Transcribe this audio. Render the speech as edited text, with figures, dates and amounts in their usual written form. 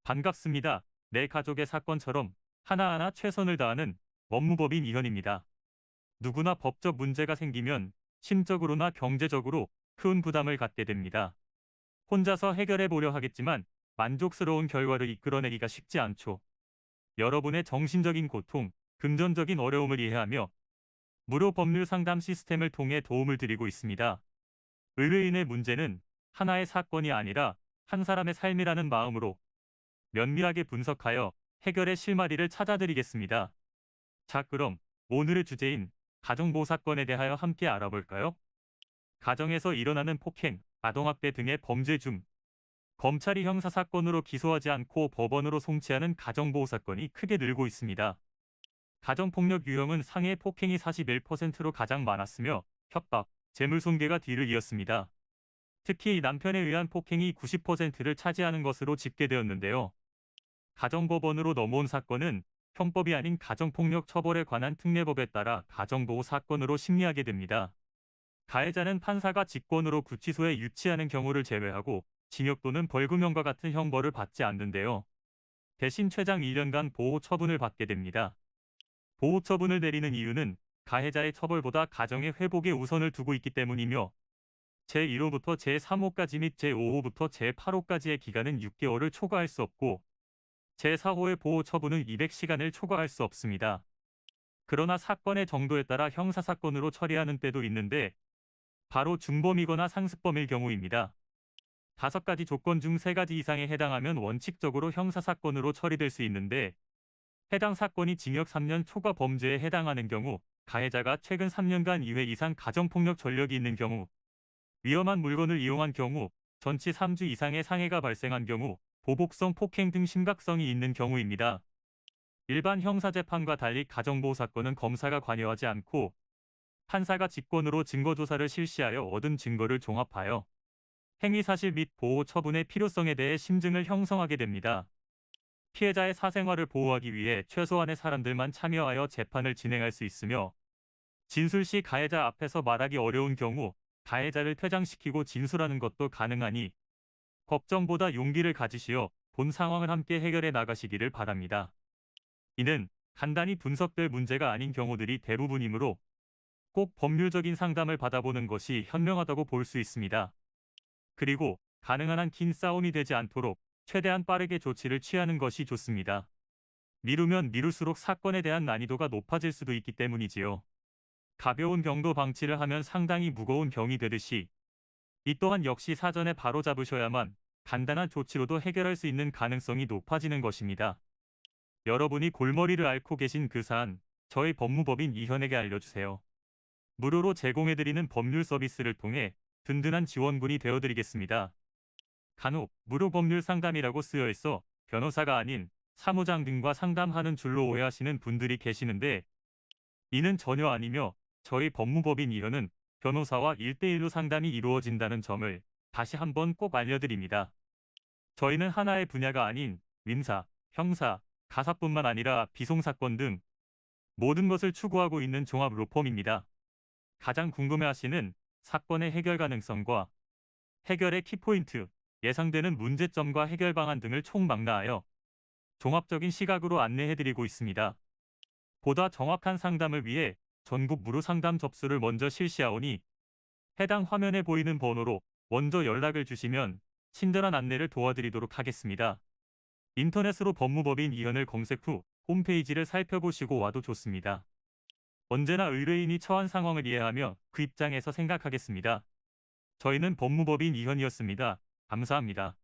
반갑습니다. 내 가족의 사건처럼 하나하나 최선을 다하는 법무법인 이현입니다. 누구나 법적 문제가 생기면 심적으로나 경제적으로 큰 부담을 갖게 됩니다. 혼자서 해결해 보려 하겠지만 만족스러운 결과를 이끌어내기가 쉽지 않죠. 여러분의 정신적인 고통, 금전적인 어려움을 이해하며 무료 법률 상담 시스템을 통해 도움을 드리고 있습니다. 의뢰인의 문제는 하나의 사건이 아니라 한 사람의 삶이라는 마음으로 면밀하게 분석하여 해결의 실마리를 찾아드리겠습니다. 자, 그럼 오늘의 주제인 가정보호 사건에 대하여 함께 알아볼까요? 가정에서 일어나는 폭행, 아동학대 등의 범죄 중 검찰이 형사사건으로 기소하지 않고 법원으로 송치하는 가정보호 사건이 크게 늘고 있습니다. 가정폭력 유형은 상해 폭행이 41%로 가장 많았으며 협박, 재물손괴가 뒤를 이었습니다. 특히 남편에 의한 폭행이 90%를 차지하는 것으로 집계되었는데요. 가정법원으로 넘어온 사건은 형법이 아닌 가정폭력 처벌에 관한 특례법에 따라 가정보호 사건으로 심리하게 됩니다. 가해자는 판사가 직권으로 구치소에 유치하는 경우를 제외하고 징역 또는 벌금형과 같은 형벌을 받지 않는데요. 대신 최장 1년간 보호 처분을 받게 됩니다. 보호 처분을 내리는 이유는 가해자의 처벌보다 가정의 회복에 우선을 두고 있기 때문이며 제1호부터 제3호까지 및 제5호부터 제8호까지의 기간은 6개월을 초과할 수 없고 제4호의 보호 처분은 200시간을 초과할 수 없습니다. 그러나 사건의 정도에 따라 형사사건으로 처리하는 때도 있는데 바로 중범이거나 상습범일 경우입니다. 5가지 조건 중 3가지 이상에 해당하면 원칙적으로 형사사건으로 처리될 수 있는데 해당 사건이 징역 3년 초과 범죄에 해당하는 경우, 가해자가 최근 3년간 2회 이상 가정폭력 전력이 있는 경우, 위험한 물건을 이용한 경우, 전치 3주 이상의 상해가 발생한 경우, 보복성 폭행 등 심각성이 있는 경우입니다. 일반 형사재판과 달리 가정보호 사건은 검사가 관여하지 않고 판사가 직권으로 증거조사를 실시하여 얻은 증거를 종합하여 행위사실 및 보호 처분의 필요성에 대해 심증을 형성하게 됩니다. 피해자의 사생활을 보호하기 위해 최소한의 사람들만 참여하여 재판을 진행할 수 있으며 진술 시 가해자 앞에서 말하기 어려운 경우 가해자를 퇴장시키고 진술하는 것도 가능하니 걱정보다 용기를 가지시어 본 상황을 함께 해결해 나가시기를 바랍니다. 이는 간단히 분석될 문제가 아닌 경우들이 대부분이므로 꼭 법률적인 상담을 받아보는 것이 현명하다고 볼 수 있습니다. 그리고 가능한 한 긴 싸움이 되지 않도록 최대한 빠르게 조치를 취하는 것이 좋습니다. 미루면 미룰수록 사건에 대한 난이도가 높아질 수도 있기 때문이지요. 가벼운 경도 방치를 하면 상당히 무거운 병이 되듯이 이 또한 역시 사전에 바로잡으셔야만 간단한 조치로도 해결할 수 있는 가능성이 높아지는 것입니다. 여러분이 골머리를 앓고 계신 그 사안, 저희 법무법인 이현에게 알려주세요. 무료로 제공해드리는 법률 서비스를 통해 든든한 지원군이 되어드리겠습니다. 간혹 무료 법률 상담이라고 쓰여 있어 변호사가 아닌 사무장 등과 상담하는 줄로 오해하시는 분들이 계시는데 이는 전혀 아니며 저희 법무법인 이현은 변호사와 1대1로 상담이 이루어진다는 점을 다시 한번 꼭 알려드립니다. 저희는 하나의 분야가 아닌 민사, 형사, 가사뿐만 아니라 비송사건 등 모든 것을 추구하고 있는 종합 로펌입니다. 가장 궁금해하시는 사건의 해결 가능성과 해결의 키포인트, 예상되는 문제점과 해결 방안 등을 총망라하여 종합적인 시각으로 안내해드리고 있습니다. 보다 정확한 상담을 위해 전국 무료 상담 접수를 먼저 실시하오니 해당 화면에 보이는 번호로 먼저 연락을 주시면 친절한 안내를 도와드리도록 하겠습니다. 인터넷으로 법무법인 이현을 검색 후 홈페이지를 살펴보시고 와도 좋습니다. 언제나 의뢰인이 처한 상황을 이해하며 그 입장에서 생각하겠습니다. 저희는 법무법인 이현이었습니다. 감사합니다.